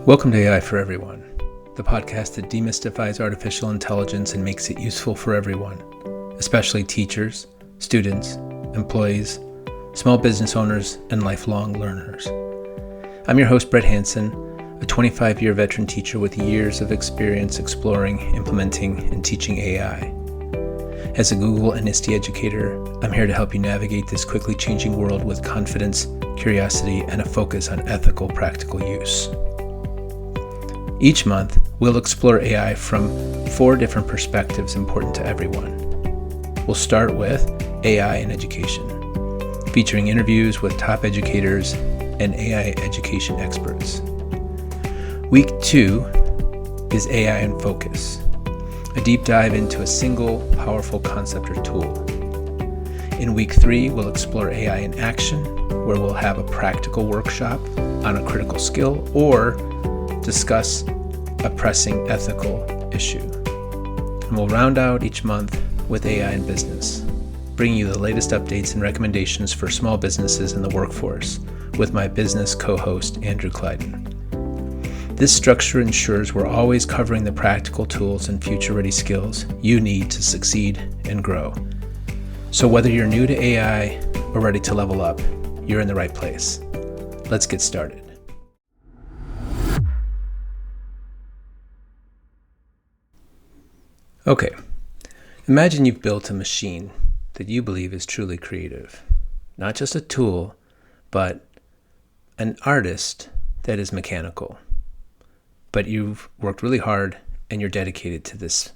Welcome to AI for Everyone, the podcast that demystifies artificial intelligence and makes it useful for everyone, especially teachers, students, employees, small business owners, and lifelong learners. I'm your host, Brett Hansen, a 25-year veteran teacher with years of experience exploring, implementing, and teaching AI. As a Google and ISTE educator, I'm here to help you navigate this quickly changing world with confidence, curiosity, and a focus on ethical, practical use. Each month, we'll explore AI from 4 different perspectives important to everyone. We'll start with AI in education, featuring interviews with top educators and AI education experts. Week 2 is AI in focus, a deep dive into a single powerful concept or tool. In week 3, we'll explore AI in action, where we'll have a practical workshop on a critical skill or discuss a pressing ethical issue. And we'll round out each month with AI in business, bringing you the latest updates and recommendations for small businesses in the workforce with my business co-host, Andrew Clyden. This structure ensures we're always covering the practical tools and future-ready skills you need to succeed and grow. So whether you're new to AI or ready to level up, you're in the right place. Let's get started. Okay, imagine you've built a machine that you believe is truly creative. Not just a tool, but an artist that is mechanical. But you've worked really hard and you're dedicated to this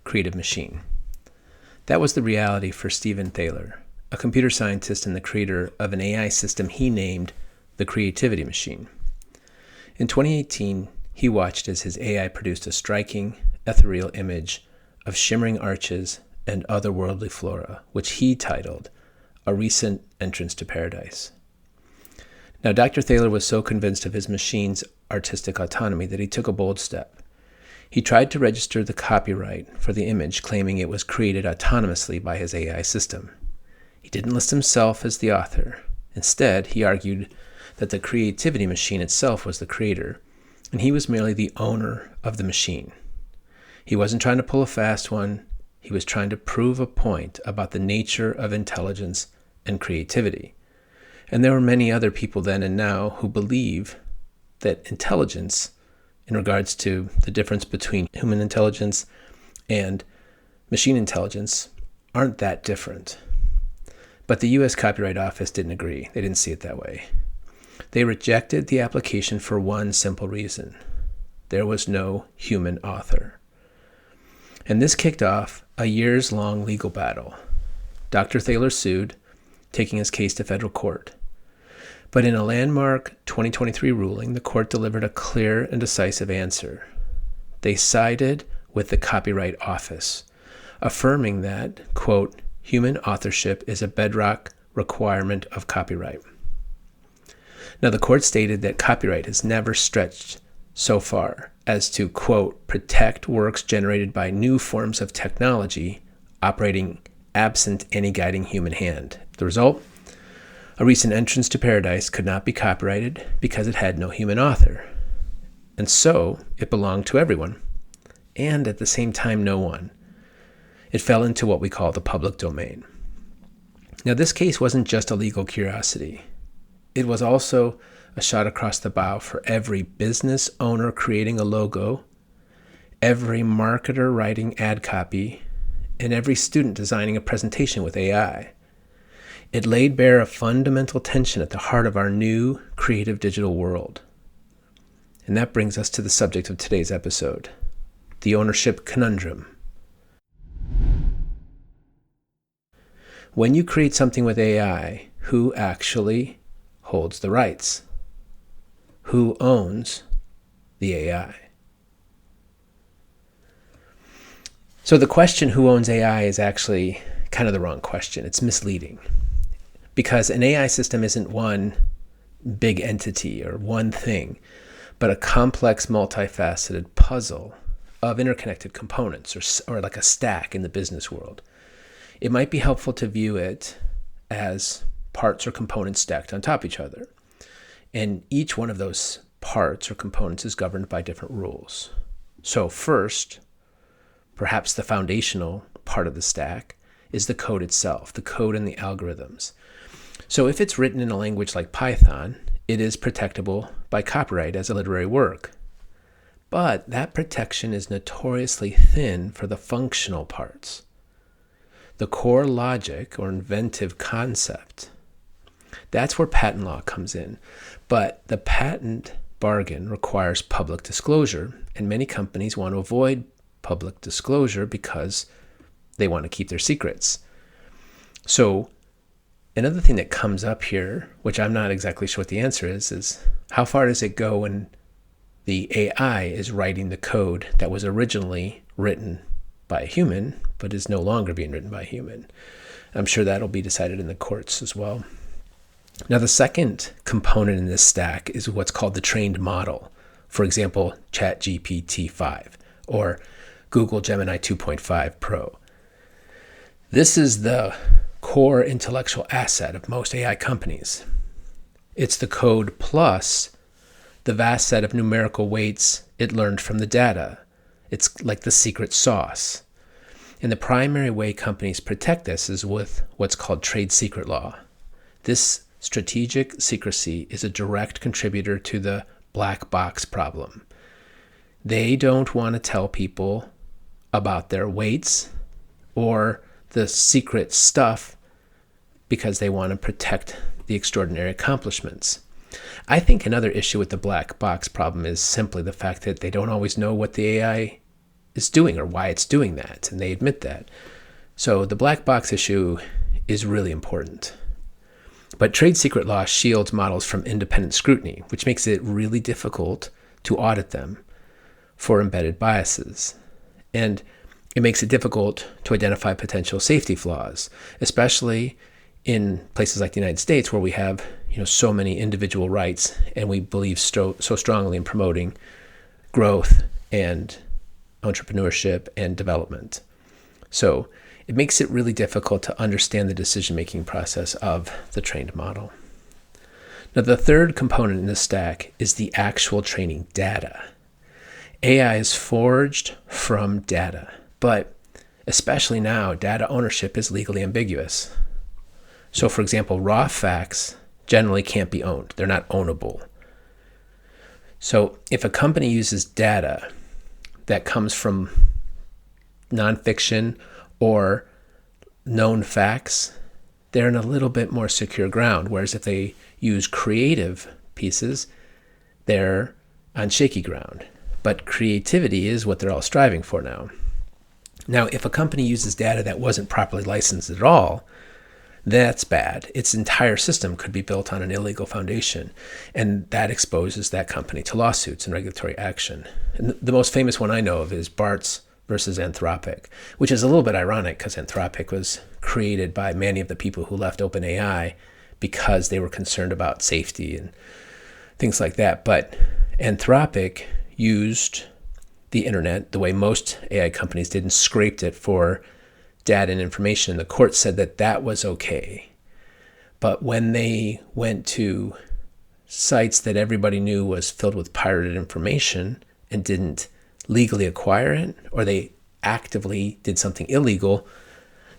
creative machine. That was the reality for Stephen Thaler, a computer scientist and the creator of an AI system he named the Creativity Machine. In 2018, he watched as his AI produced a striking, ethereal image of shimmering arches and otherworldly flora, which he titled A Recent Entrance to Paradise. Now, Dr. Thaler was so convinced of his machine's artistic autonomy that he took a bold step. He tried to register the copyright for the image, claiming it was created autonomously by his AI system. He didn't list himself as the author. Instead, he argued that the Creativity Machine itself was the creator, and he was merely the owner of the machine. He wasn't trying to pull a fast one. He was trying to prove a point about the nature of intelligence and creativity. And there were many other people then and now who believe that intelligence, in regards to the difference between human intelligence and machine intelligence, aren't that different. But the U.S. Copyright Office didn't agree. They didn't see it that way. They rejected the application for one simple reason. There was no human author. And this kicked off a years-long legal battle. Dr. Thaler sued, taking his case to federal court. But in a landmark 2023 ruling, the court delivered a clear and decisive answer. They sided with the Copyright Office, affirming that, quote, human authorship is a bedrock requirement of copyright. Now, the court stated that copyright has never stretched so far as to, quote, protect works generated by new forms of technology operating absent any guiding human hand. The result? A Recent Entrance to Paradise could not be copyrighted because it had no human author. And so it belonged to everyone, and at the same time, no one. It fell into what we call the public domain. Now, this case wasn't just a legal curiosity. It was also a shot across the bow for every business owner creating a logo, every marketer writing ad copy, and every student designing a presentation with AI. It laid bare a fundamental tension at the heart of our new creative digital world. And that brings us to the subject of today's episode, the ownership conundrum. When you create something with AI, who actually holds the rights? Who owns the AI? So the question, who owns AI, is actually kind of the wrong question. It's misleading. Because an AI system isn't one big entity or one thing, but a complex, multifaceted puzzle of interconnected components, or like a stack in the business world. It might be helpful to view it as parts or components stacked on top of each other. And each one of those parts or components is governed by different rules. So first, perhaps the foundational part of the stack is the code itself, the code and the algorithms. So if it's written in a language like Python, it is protectable by copyright as a literary work. But that protection is notoriously thin for the functional parts. The core logic or inventive concept, that's where patent law comes in. But the patent bargain requires public disclosure, and many companies want to avoid public disclosure because they want to keep their secrets. So another thing that comes up here, which I'm not exactly sure what the answer is how far does it go when the AI is writing the code that was originally written by a human, but is no longer being written by a human? I'm sure that'll be decided in the courts as well. Now, the second component in this stack is what's called the trained model. For example, ChatGPT-5 or Google Gemini 2.5 Pro. This is the core intellectual asset of most AI companies. It's the code plus the vast set of numerical weights it learned from the data. It's like the secret sauce. And the primary way companies protect this is with what's called trade secret law. This strategic secrecy is a direct contributor to the black box problem. They don't want to tell people about their weights or the secret stuff because they want to protect the extraordinary accomplishments. I think another issue with the black box problem is simply the fact that they don't always know what the AI is doing or why it's doing that, and they admit that. So the black box issue is really important. But trade secret law shields models from independent scrutiny, which makes it really difficult to audit them for embedded biases. And it makes it difficult to identify potential safety flaws, especially in places like the United States where we have so many individual rights and we believe so strongly in promoting growth and entrepreneurship and development. So it makes it really difficult to understand the decision-making process of the trained model. Now, the third component in the stack is the actual training data. AI is forged from data, but especially now, data ownership is legally ambiguous. So, for example, raw facts generally can't be owned. They're not ownable. So if a company uses data that comes from nonfiction or known facts, they're in a little bit more secure ground. Whereas if they use creative pieces, they're on shaky ground. But creativity is what they're all striving for now. Now, if a company uses data that wasn't properly licensed at all, that's bad. Its entire system could be built on an illegal foundation, and that exposes that company to lawsuits and regulatory action. And the most famous one I know of is Bart's versus Anthropic, which is a little bit ironic because Anthropic was created by many of the people who left OpenAI because they were concerned about safety and things like that. But Anthropic used the internet the way most AI companies did and scraped it for data and information. The court said that that was okay. But when they went to sites that everybody knew was filled with pirated information and didn't legally acquire it, or they actively did something illegal,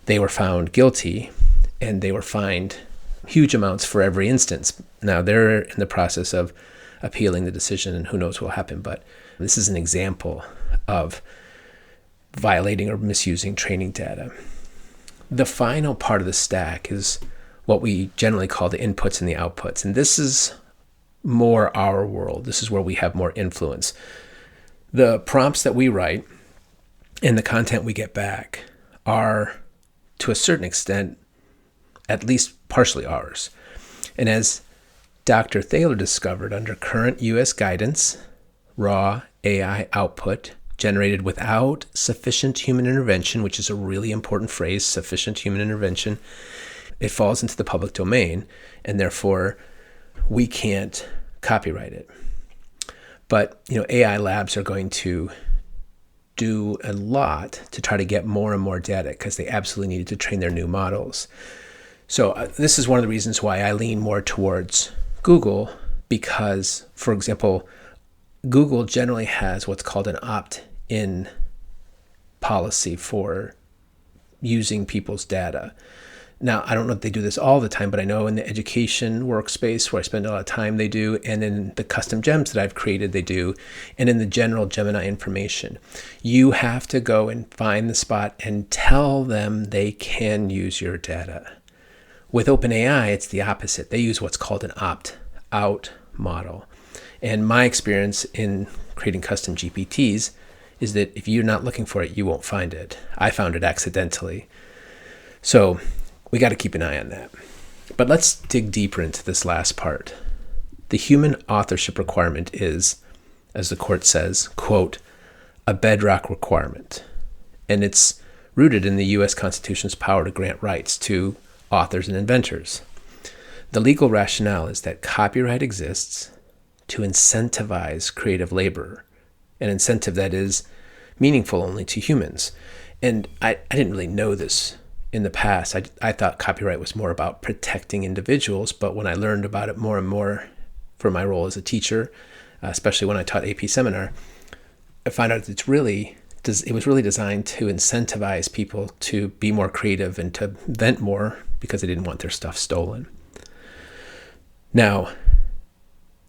they were found guilty and they were fined huge amounts for every instance. Now they're in the process of appealing the decision and who knows what will happen, but this is an example of violating or misusing training data. The final part of the stack is what we generally call the inputs and the outputs. And this is more our world. This is where we have more influence. The prompts that we write and the content we get back are, to a certain extent, at least partially ours. And as Dr. Thaler discovered, under current U.S. guidance, raw AI output generated without sufficient human intervention, which is a really important phrase, sufficient human intervention, it falls into the public domain, and therefore we can't copyright it. But AI labs are going to do a lot to try to get more and more data because they absolutely needed to train their new models. So this is one of the reasons why I lean more towards Google because, for example, Google generally has what's called an opt-in policy for using people's data. Now, I don't know if they do this all the time, but I know in the education workspace where I spend a lot of time, they do. And in the custom gems that I've created, they do. And in the general Gemini information, you have to go and find the spot and tell them they can use your data. With OpenAI, it's the opposite. They use what's called an opt-out model. And my experience in creating custom GPTs is that if you're not looking for it, you won't find it. I found it accidentally. So we got to keep an eye on that. But let's dig deeper into this last part. The human authorship requirement is, as the court says, quote, a bedrock requirement. And it's rooted in the U.S. Constitution's power to grant rights to authors and inventors. The legal rationale is that copyright exists to incentivize creative labor, an incentive that is meaningful only to humans. And I didn't really know this in the past. I thought copyright was more about protecting individuals, but when I learned about it more and more for my role as a teacher, especially when I taught AP seminar, I found out it was really designed to incentivize people to be more creative and to invent more because they didn't want their stuff stolen. Now,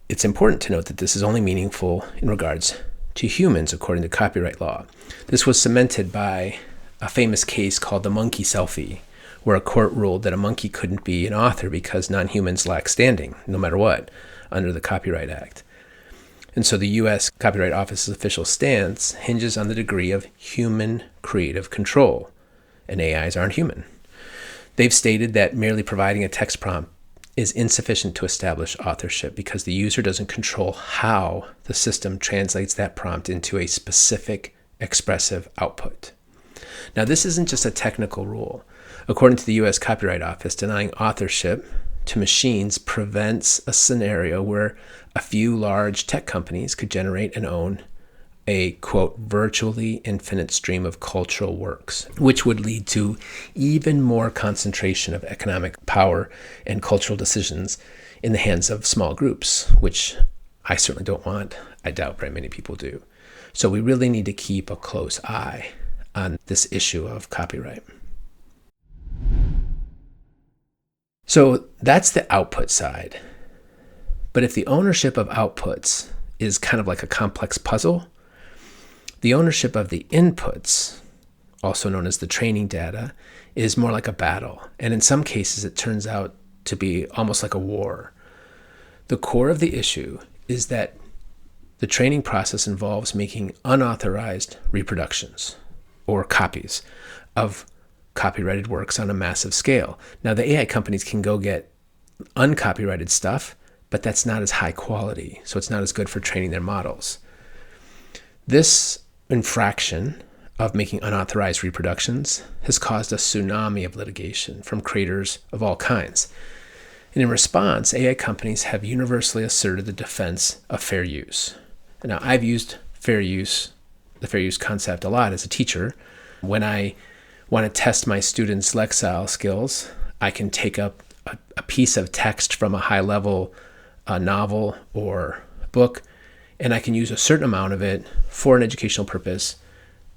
it's important to note that this is only meaningful in regards to humans according to copyright law. This was cemented by a famous case called the monkey selfie, where a court ruled that a monkey couldn't be an author because non-humans lack standing, no matter what, under the Copyright Act. And so the U.S. Copyright Office's official stance hinges on the degree of human creative control, and AIs aren't human. They've stated that merely providing a text prompt is insufficient to establish authorship because the user doesn't control how the system translates that prompt into a specific expressive output. Now, this isn't just a technical rule. According to the U.S. Copyright Office, denying authorship to machines prevents a scenario where a few large tech companies could generate and own a, quote, virtually infinite stream of cultural works, which would lead to even more concentration of economic power and cultural decisions in the hands of small groups, which I certainly don't want. I doubt very many people do. So we really need to keep a close eye on this issue of copyright. So that's the output side. But if the ownership of outputs is kind of like a complex puzzle, the ownership of the inputs, also known as the training data, is more like a battle. And in some cases, it turns out to be almost like a war. The core of the issue is that the training process involves making unauthorized reproductions or copies of copyrighted works on a massive scale. Now, the AI companies can go get uncopyrighted stuff, but that's not as high quality, so it's not as good for training their models. This infraction of making unauthorized reproductions has caused a tsunami of litigation from creators of all kinds. And in response, AI companies have universally asserted the defense of fair use. Now, I've used the fair use concept a lot as a teacher. When I want to test my students' Lexile skills, I can take up a piece of text from a high-level novel or book, and I can use a certain amount of it for an educational purpose,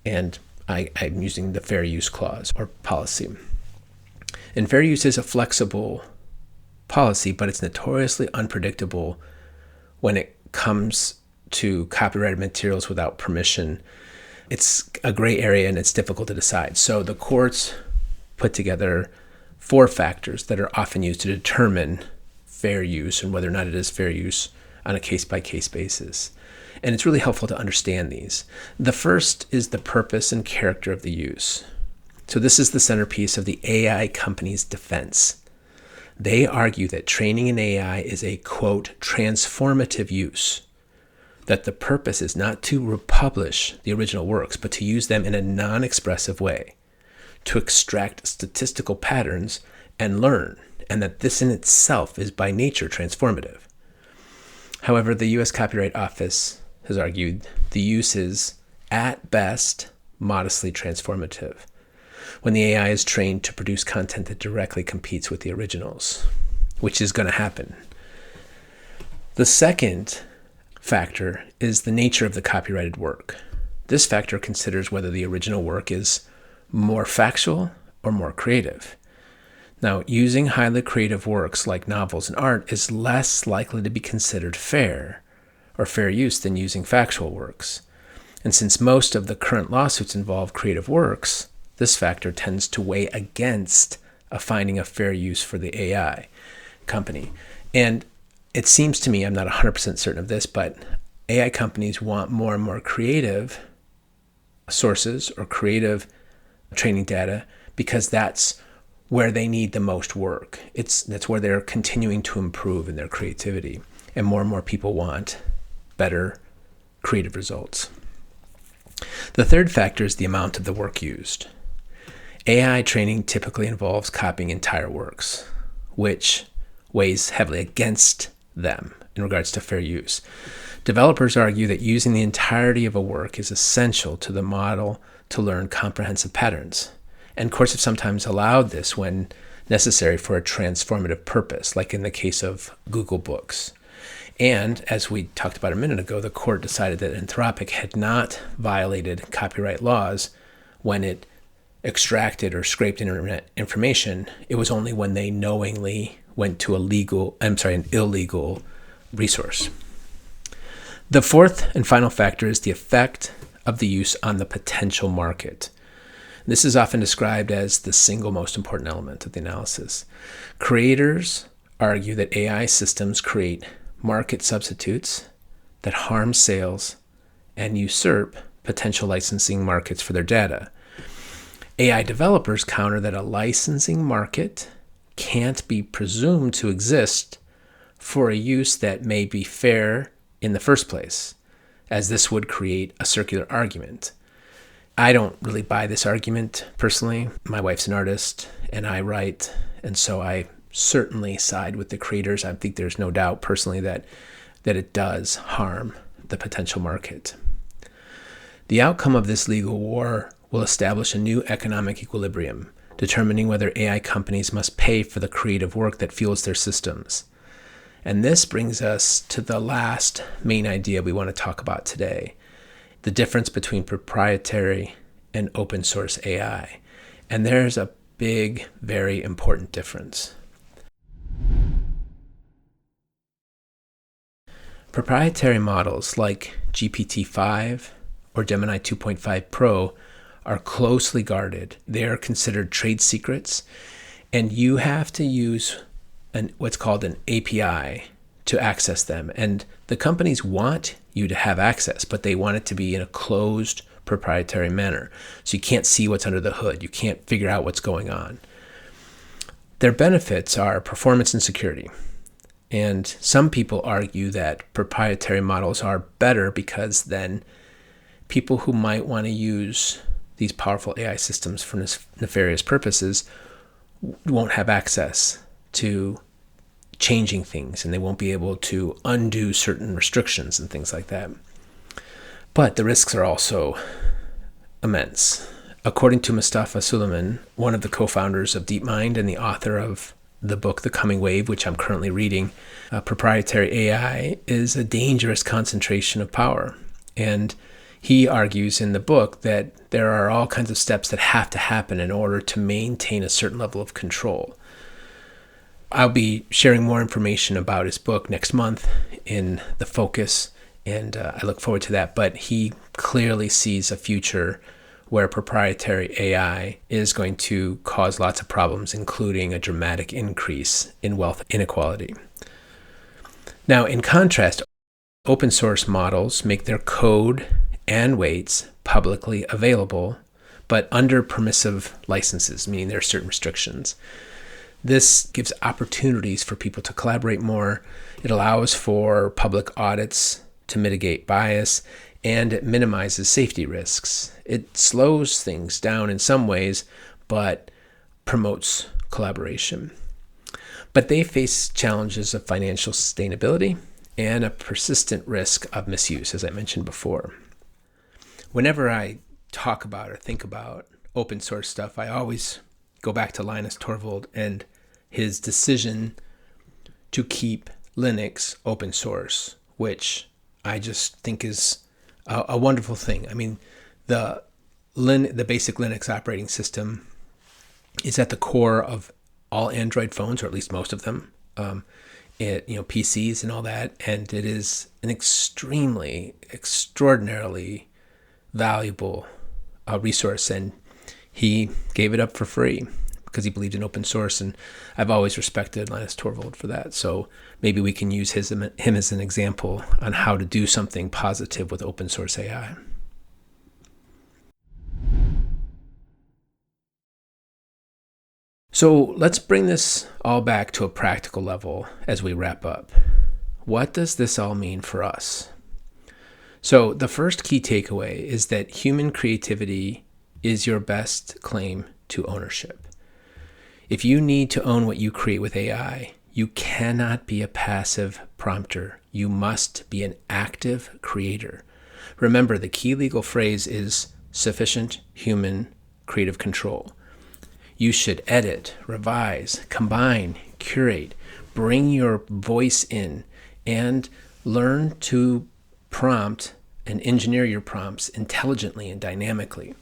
and I'm using the fair use clause or policy. And fair use is a flexible policy, but it's notoriously unpredictable when it comes to copyrighted materials without permission. It's a gray area and it's difficult to decide. So the courts put together 4 factors that are often used to determine fair use and whether or not it is fair use on a case-by-case basis. And it's really helpful to understand these. The first is the purpose and character of the use. So this is the centerpiece of the AI company's defense. They argue that training an AI is a, quote, transformative use, that the purpose is not to republish the original works, but to use them in a non-expressive way, to extract statistical patterns and learn, and that this in itself is by nature transformative. However, the U.S. Copyright Office has argued the use is, at best, modestly transformative, when the AI is trained to produce content that directly competes with the originals, which is going to happen. The second factor is the nature of the copyrighted work. This factor considers whether the original work is more factual or more creative. Now, using highly creative works like novels and art is less likely to be considered fair or fair use than using factual works. And since most of the current lawsuits involve creative works, this factor tends to weigh against a finding of fair use for the AI company. And it seems to me, I'm not 100% certain of this, but AI companies want more and more creative sources or creative training data because that's where they need the most work. That's where they're continuing to improve in their creativity. And more people want better creative results. The third factor is the amount of the work used. AI training typically involves copying entire works, which weighs heavily against them in regards to fair use. Developers argue that using the entirety of a work is essential to the model to learn comprehensive patterns. And courts have sometimes allowed this when necessary for a transformative purpose, like in the case of Google Books. And as we talked about a minute ago, the court decided that Anthropic had not violated copyright laws when it extracted or scraped internet information. It was only when they knowingly went to an illegal resource. The fourth and final factor is the effect of the use on the potential market. This is often described as the single most important element of the analysis. Creators argue that AI systems create market substitutes that harm sales and usurp potential licensing markets for their data. AI developers counter that a licensing market can't be presumed to exist for a use that may be fair in the first place, as this would create a circular argument. I don't really buy this argument personally. My wife's an artist and I write, and so I certainly side with the creators. I think there's no doubt personally that it does harm the potential market. The outcome of this legal war will establish a new economic equilibrium, determining whether AI companies must pay for the creative work that fuels their systems. And this brings us to the last main idea we want to talk about today, the difference between proprietary and open source AI. And there's a big, very important difference. Proprietary models like GPT-5 or Gemini 2.5 Pro are closely guarded. They are considered trade secrets, and you have to use what's called an API to access them. And the companies want you to have access, but they want it to be in a closed, proprietary manner. So you can't see what's under the hood. You can't figure out what's going on. Their benefits are performance and security. And some people argue that proprietary models are better because then people who might want to use these powerful AI systems for nefarious purposes won't have access to changing things, and they won't be able to undo certain restrictions and things like that. But the risks are also immense. According to Mustafa Suleyman, one of the co-founders of DeepMind and the author of the book The Coming Wave, which I'm currently reading, proprietary AI is a dangerous concentration of power. And he argues in the book that there are all kinds of steps that have to happen in order to maintain a certain level of control. I'll be sharing more information about his book next month in the Focus, and I look forward to that. But he clearly sees a future where proprietary AI is going to cause lots of problems, including a dramatic increase in wealth inequality. Now, in contrast, open source models make their code and weights publicly available, but under permissive licenses, meaning there are certain restrictions. This gives opportunities for people to collaborate more. It allows for public audits to mitigate bias, and it minimizes safety risks. It slows things down in some ways, but promotes collaboration. But they face challenges of financial sustainability and a persistent risk of misuse, as I mentioned before. Whenever I talk about or think about open source stuff, I always go back to Linus Torvald and his decision to keep Linux open source, which I just think is a wonderful thing. I mean, the basic Linux operating system is at the core of all Android phones, or at least most of them, PCs and all that, and it is an extraordinarily valuable resource, and he gave it up for free because he believed in open source, and I've always respected Linus Torvald for that. So maybe we can use him as an example on how to do something positive with open source AI. So let's bring this all back to a practical level as we wrap up. What does this all mean for us? So the first key takeaway is that human creativity is your best claim to ownership. If you need to own what you create with AI, you cannot be a passive prompter. You must be an active creator. Remember, the key legal phrase is sufficient human creative control. You should edit, revise, combine, curate, bring your voice in, and learn to prompt and engineer your prompts intelligently and dynamically.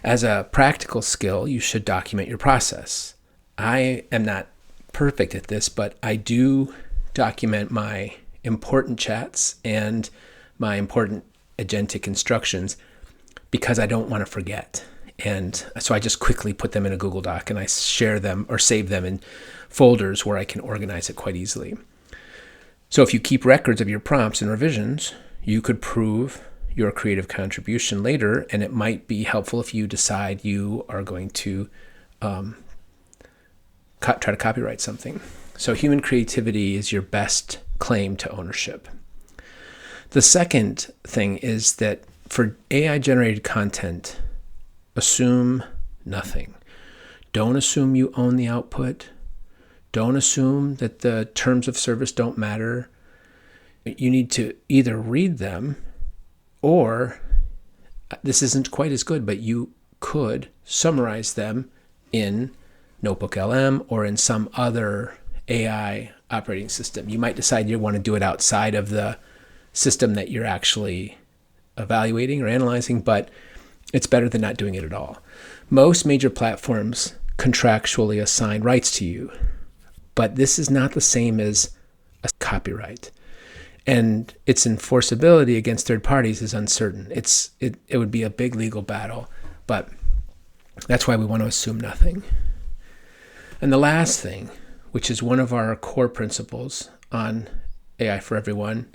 As a practical skill, you should document your process. I am not perfect at this, but I do document my important chats and my important agentic instructions because I don't want to forget. And so I just quickly put them in a Google Doc and I share them or save them in folders where I can organize it quite easily. So if you keep records of your prompts and revisions, you could prove your creative contribution later, and it might be helpful if you decide you are going to try to copyright something. So human creativity is your best claim to ownership. The second thing is that for AI-generated content, assume nothing. Don't assume you own the output. Don't assume that the terms of service don't matter. You need to either read them, or this isn't quite as good, but you could summarize them in Notebook LM or in some other AI operating system. You might decide you want to do it outside of the system that you're actually evaluating or analyzing, but it's better than not doing it at all. Most major platforms contractually assign rights to you, but this is not the same as a copyright. And its enforceability against third parties is uncertain. It would be a big legal battle, but that's why we want to assume nothing. And the last thing, which is one of our core principles on AI for Everyone,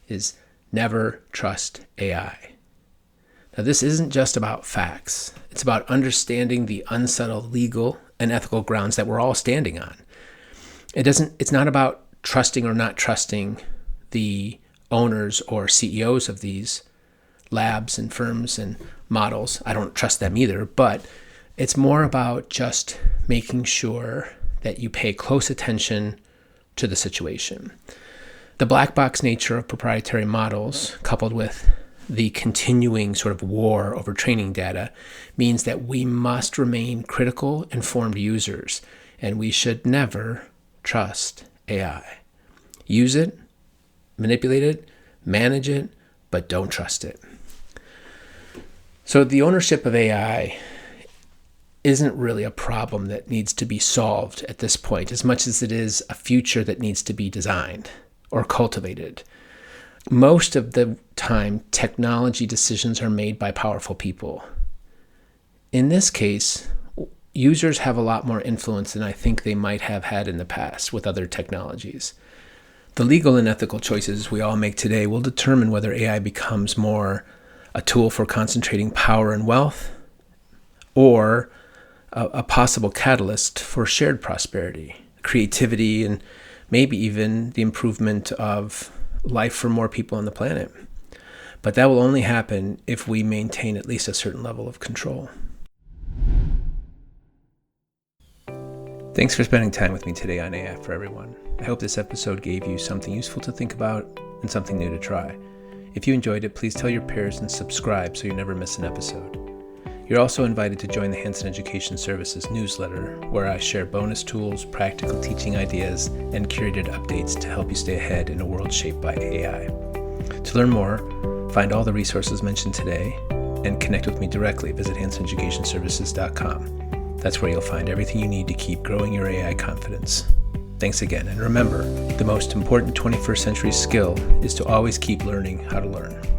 is never trust AI. Now, this isn't just about facts. It's about understanding the unsettled legal and ethical grounds that we're all standing on. It's not about trusting or not trusting the owners or CEOs of these labs and firms and models. I don't trust them either, but it's more about just making sure that you pay close attention to the situation. The black box nature of proprietary models, coupled with the continuing sort of war over training data, means that we must remain critical, informed users, and we should never trust AI. Use it, manipulate it, manage it, but don't trust it. So the ownership of AI isn't really a problem that needs to be solved at this point, as much as it is a future that needs to be designed or cultivated. Most of the time, technology decisions are made by powerful people. In this case, users have a lot more influence than I think they might have had in the past with other technologies. The legal and ethical choices we all make today will determine whether AI becomes more a tool for concentrating power and wealth, or a possible catalyst for shared prosperity, creativity, and maybe even the improvement of life for more people on the planet. But that will only happen if we maintain at least a certain level of control. Thanks for spending time with me today on AI for Everyone. I hope this episode gave you something useful to think about and something new to try. If you enjoyed it, please tell your peers and subscribe so you never miss an episode. You're also invited to join the Hanson Education Services newsletter, where I share bonus tools, practical teaching ideas, and curated updates to help you stay ahead in a world shaped by AI. To learn more, find all the resources mentioned today, and connect with me directly. Visit HansonEducationServices.com. That's where you'll find everything you need to keep growing your AI confidence. Thanks again, and remember, the most important 21st century skill is to always keep learning how to learn.